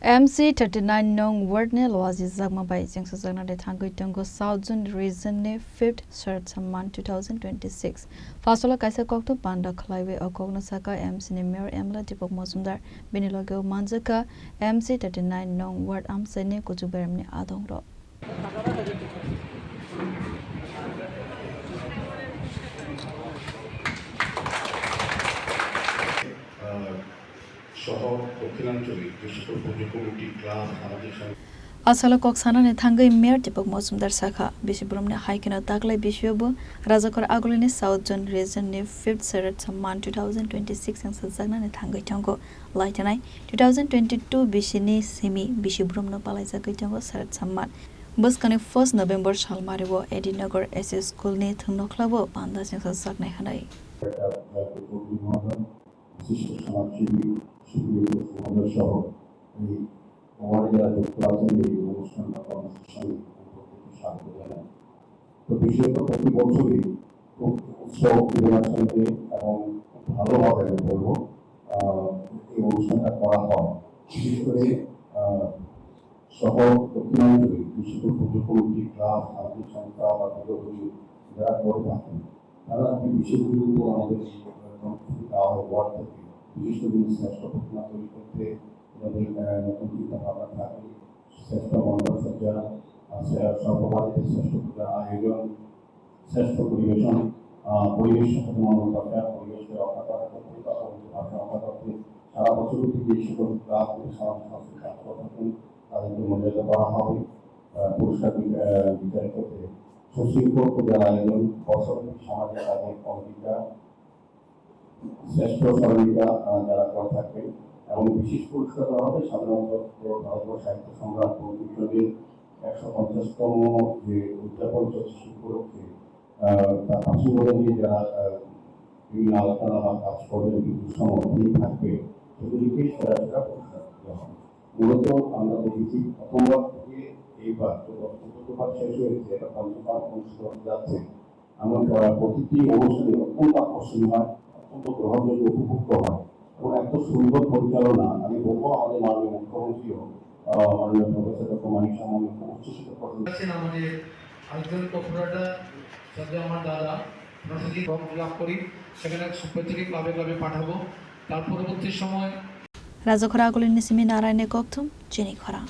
MC 39 nong word ne loazi zagma bai jengsa jagna de thangoi tongo South Zone Region ne 5th Shirt Samman 2026 fasola kaisa kokto panda khlaiwe akogna saka MC ne Mayor Emla Dipok Mozumdar binilogo manjaka MC 39 nong word amse ne kujuberm ne adongro asala koksana ne thangai Mayor Dipok Mozumdar sakha bisibrum ne haikena taglai bisyobo rajakor agolini South Zone Region ne 5th Shirt Samman 2026 ang sajagna ne thangai tongo laitanai 2022 bisini semi bisibrum no palai jagai tongo Shirt Samman buskani 1st November salmarebo Edinagar SS School ne thungnokhlabo panda jengsa jagnai hanai বিশিষ্ট সমাজসেবী সুপ্রিয় সমাজের সহ এই আমাদের যারা যুক্ত আছেন এই অনুষ্ঠান বা কর্মসূচির স্বাগত জানাই। তো বিশেষত প্রতি বছরই খুব উৎসব উদ্দীপনার সঙ্গে এবং খুব ভালোভাবে আমি বলবো এই অনুষ্ঠানটা করা হয়। বিশেষ করে শহর দক্ষিণাঞ্চলে বিশেষ পুজো কমিটি ক্লাব সামাজিক সংস্থা বা পুজোগুলি যারা করে থাকেন তারা এই বিষয়গুলির উপর আমাদের ওয়ার্ড থেকে বিশেষ করে শ্রেষ্ঠ প্রতিমা তৈরি করতে আমাদের নতুন চিন্তা ভাবনা থাকে শ্রেষ্ঠ মণ্ডপসজ্জা সর্বভারতীয় শ্রেষ্ঠ পূজা আয়োজন শ্রেষ্ঠ পরিবেশন পরিবেশ সচেতনতা দরকার পরিবেশকে রক্ষা করার ক্ষেত্রে ভাষা রক্ষা করতে সারা বছর যে সকল ক্লাবগুলি সমাজ সংস্থার কাজ করে থাকেন তাদেরকে মর্যাদা করা হবে পুরস্কার বিচারের ক্ষেত্রে সুশৃঙ্খল পূজার আয়োজন বছর সমাজের কাজের কমিটিটা শ্রেষ্ঠ সহযোগিতা যারা করে থাকবেন এবং বিশেষ পুরস্কার দেওয়া হবে সাধারণত ভারতীয় সাহিত্য সংগ্রাম প্রতিষ্ঠানের 150তম যে উদযাপন চলছে উপলক্ষে তার পাশে নিয়ে যারা বিভিন্ন আলোচনা বা কাজ করবেন বিদ্যুৎ সমর্থন থাকবে সেগুলিকে সেরা সেরা পুরস্কার দেওয়া হবে। মূলত আমরা দেখেছি প্রথমবার থেকে এইবার চতুর্থবার শেষ হয়েছে এটা পঞ্চমবার অনুষ্ঠিত হতে যাচ্ছে এমন প্রতিটি অনুষ্ঠানে অত্যন্ত আকর্ষণীয় হয় অত্যন্ত গ্রহণযোগ্য উপভোগ্য হয় এবং এত সুন্দর পরিচালনা আমি বলবো আমাদের মাননীয় মুখ্যমন্ত্রীও মাননীয় প্রফেসর ডক্টর মানিক সামনে উচ্ছ্বসিত করছেন। আমাদের আরেকজন কর্পোরেটর সাথে আমার দাদা প্রতিটি ফর্ম ফিল আপ করি সেখানে প্রত্যেকে ক্লাবে ক্লাবে পাঠাবো তার পরবর্তী সময় রাজখরা আগলিনি সিমি নারায়ণে কক্থম চিনি খরা